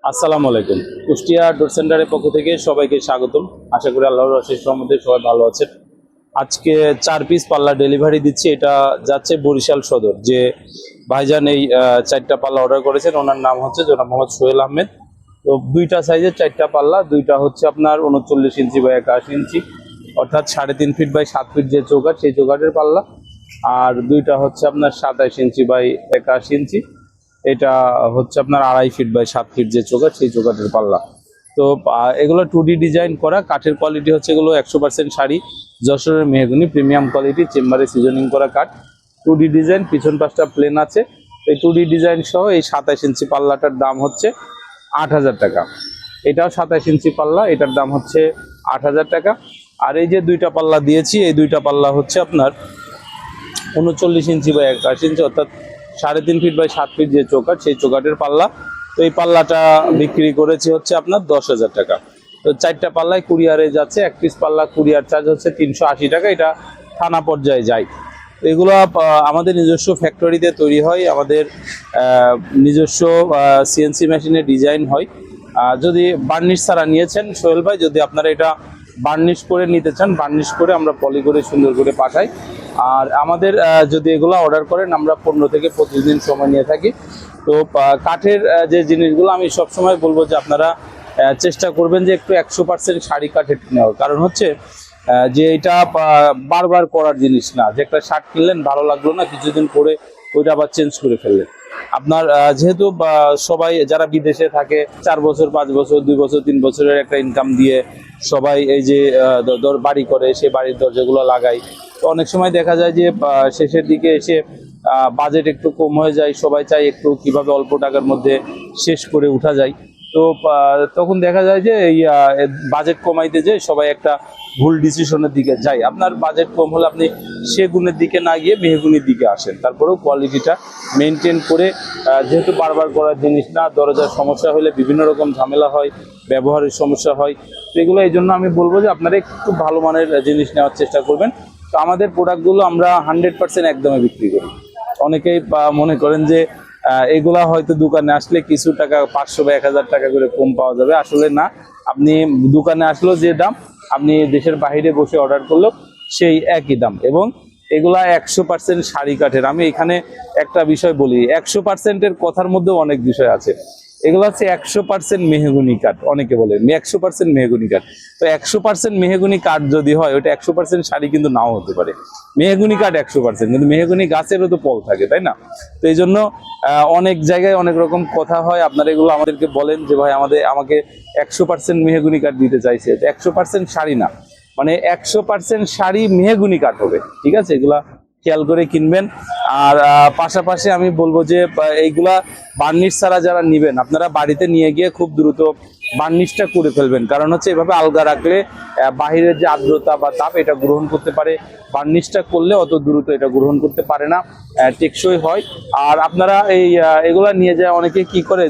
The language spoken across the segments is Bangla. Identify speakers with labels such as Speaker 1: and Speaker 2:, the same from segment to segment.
Speaker 1: আসসালামু আলাইকুম। কুষ্টিয়া ডোর সেন্টারের পক্ষ থেকে সবাইকে স্বাগতম। আশা করি আল্লাহর অশেষ রহমতে সবাই ভালো আছেন। আজকে 4 পিস পাল্লা ডেলিভারি দিচ্ছি। এটা যাচ্ছে বরিশাল সদর। যে ভাইজান এই 4টা পাল্লা অর্ডার করেছেন, ওনার নাম হচ্ছে জনাব মোহাম্মদ সোহেল আহমেদ। তো 2টা সাইজের 4টা পাল্লা, 2টা হচ্ছে আপনার 39 ইঞ্চি বাই 81 ইঞ্চি, অর্থাৎ 3.5 ফিট বাই 7 ফিট যে চৌকাঠ, সেই চৌকাঠের পাল্লা। আর 2টা হচ্ছে আপনার 27 ইঞ্চি বাই 81 ইঞ্চি, এটা হচ্ছে আপনার 2.5 ফিট বাই 7 ফিট যে চৌকাঠ, সেই চৌকাঠের পাল্লা। তো এগুলো 2D ডিজাইন করা। কাঠের কোয়ালিটি হচ্ছে এগুলো 100% শাড়ি, যশোরের মেহগনি প্রিমিয়াম কোয়ালিটি, চেম্বারে সিজনিং করা কাঠ। 2D ডিজাইন, পিছন পাশটা প্লেন আছে। এই 2D ডিজাইন সহ এই 27 ইঞ্চি পাল্লাটার দাম হচ্ছে 8,000 টাকা। এটাও 27 ইঞ্চি পাল্লা, এটার দাম হচ্ছে 8,000 টাকা। আর এই যে 2টা পাল্লা দিয়েছি, এই 2টা পাল্লা হচ্ছে আপনার 39 ইঞ্চি বাই 81 ইঞ্চি, অর্থাৎ 3.5 ফিট বাই 7 ফিট যে চৌকাঠ, সেই চৌকাঠের পাল্লা। তো এই পাল্লাটা বিক্রি করেছি হচ্ছে আপনার 10,000 টাকা। তো 4টা পাল্লায় কুরিয়ারে যাচ্ছে। 1 পিস পাল্লা কুরিয়ার চার্জ হচ্ছে 380 টাকা, এটা থানা পর্যায়ে যায়। তো এগুলো আমাদের নিজস্ব ফ্যাক্টরিতে তৈরি হয়, আমাদের নিজস্ব সিএনসি মেশিনে ডিজাইন হয়। যদি বার্নিশ ছাড়া নিয়েছেন সোহেল ভাই, যদি আপনারা এটা বার্নিশ করে নিতে চান, বার্নিশ করে আমরা পলি করে সুন্দর করে পাঠাই। আর আমাদের যদি এগুলো অর্ডার করেন, আমরা 15 থেকে 25 দিন সময় নিয়ে থাকি। তো কাঠের যে জিনিসগুলো আমি সবসময় বলবো যে আপনারা চেষ্টা করবেন যে একটু 100% শাড়ি কাঠের নেওয়ার। কারণ হচ্ছে যে এটা বারবার পরার জিনিস না, যে একটা শার্ট কিনলেন, ভালো লাগলো না, কিছুদিন পরে ওইটা আবার চেঞ্জ করে ফেললেন। আপনার যেহেতু সবাই যারা বিদেশে থাকে 4 বছর 5 বছর 2 বছর 3 বছরের একটা ইনকাম দিয়ে সবাই এই যে বাড়ি করে, সে বাড়ির দরজাগুলো লাগায়। তো অনেক সময় দেখা যায় যে শেষের দিকে এসে বাজেট একটু কম হয়ে যায়, সবাই চায় একটু কিভাবে অল্প টাকার মধ্যে শেষ করে উঠা যায়। তো তখন দেখা যায় যে এই বাজেট কমাইতে যে সবাই একটা ভুল ডিসিশনের দিকে যায়। আপনার বাজেট কম হলে আপনি সেগুনের দিকে না গিয়ে মেহগুনির দিকে আসেন, তারপরেও কোয়ালিটিটা মেনটেন করে। যেহেতু বারবার করার জিনিস না, দরজার সমস্যা হলে বিভিন্ন রকম ঝামেলা হয়, ব্যবহারের সমস্যা হয়। তো এগুলো এই জন্য আমি বলবো যে আপনারা একটু ভালো মানের জিনিস নেওয়ার চেষ্টা করবেন। তো আমাদের প্রোডাক্টগুলো আমরা 100% একদমে বিক্রি করি। অনেকেই মনে করেন যে এগুলা হয়তো দোকানে আসলে কিছু টাকা 500 বা 1,000 টাকা করে কম পাওয়া যাবে, আসলে না। আপনি দোকানে আসলেও যে দাম, আপনি দেশের বাইরে বসে অর্ডার করলেও সেই একই দাম। এবং এগুলা 100% শাড়ি কাঠের। আমি এখানে একটা বিষয় বলি, 100%-এর কথার মধ্যে অনেক বিষয় আছে। এগুলো হচ্ছে 100% মেহগনি কাঠ। অনেকে বলে 100% মেহগনি কাঠ। তো 100% মেহগনি কাঠ যদি হয়, ওটা 100% শাড়ি কিন্তু নাও হতে পারে। মেহগনি কাঠ 100%, কিন্তু মেহগনি গাছেরও তো ফল থাকে, তাই না? তো এই জন্য অনেক জায়গায় অনেক রকম কথা হয়। আপনারা এগুলো আমাদেরকে বলেন যে ভাই আমাকে 100% মেহগনি কাঠ দিতে চাইছে। 100% শাড়ি না, মানে 100% শাড়ি মেহগনি কাঠ হবে, ঠিক আছে? এগুলা খেয়াল করে কিনবেন। আর পাশাপাশি আমি বলবো যে এইগুলা বার্নিশ ছাড়া যারা নিবেন, আপনারা বাড়িতে নিয়ে গিয়ে খুব দ্রুত বার্নিশটা করে ফেলবেন। কারণ হচ্ছে এভাবে আলগা রাখলে বাহিরের যে আর্দ্রতা বা তাপ এটা গ্রহণ করতে পারে, বার্নিশটা করলে অত দ্রুত এটা গ্রহণ করতে পারে না, টেকসই হয়। আর আপনারা এগুলা নিয়ে যায় অনেকে কি করে,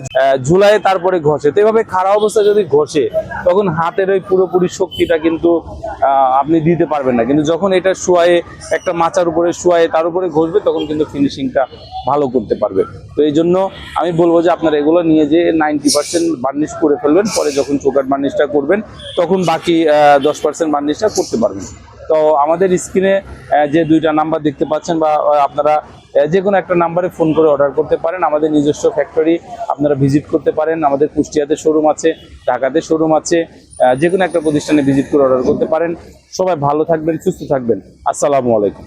Speaker 1: ঝুলায় তারপরে ঘষে। তো এভাবে খারাপ অবস্থা যদি ঘষে, তখন হাতের ওই পুরোপুরি শক্তিটা কিন্তু আপনি দিতে পারবেন না। কিন্তু যখন এটা শোয়ায়ে, একটা মাচার উপরে শোয়ায়ে তার উপরে ঘষবে, তখন কিন্তু ফিনিশিংটা ভালো করতে পারবে। তো এই জন্য আমি বলবো যে আপনারা এগুলো নিয়ে যে 90% বার্নিশ করে ফেলবেন। পরে যখন চৌকাঠ বার্নিশটা করবেন, তখন বাকি 10% বার্নিশটা করতে পারবেন। তো আমাদের স্ক্রিনে যে 2টা নাম্বার দেখতে পাচ্ছেন, বা আপনারা যে কোনো একটা নাম্বারে ফোন করে অর্ডার করতে পারেন। আমাদের নিজস্ব ফ্যাক্টরি, আপনারা ভিজিট করতে পারেন। আমাদের কুষ্টিয়াতে শোরুম আছে, ঢাকাতে শোরুম আছে। যে কোনো একটা প্রতিষ্ঠানে ভিজিট করে অর্ডার করতে পারেন। সবাই ভালো থাকবেন, সুস্থ থাকবেন। আসসালামু আলাইকুম।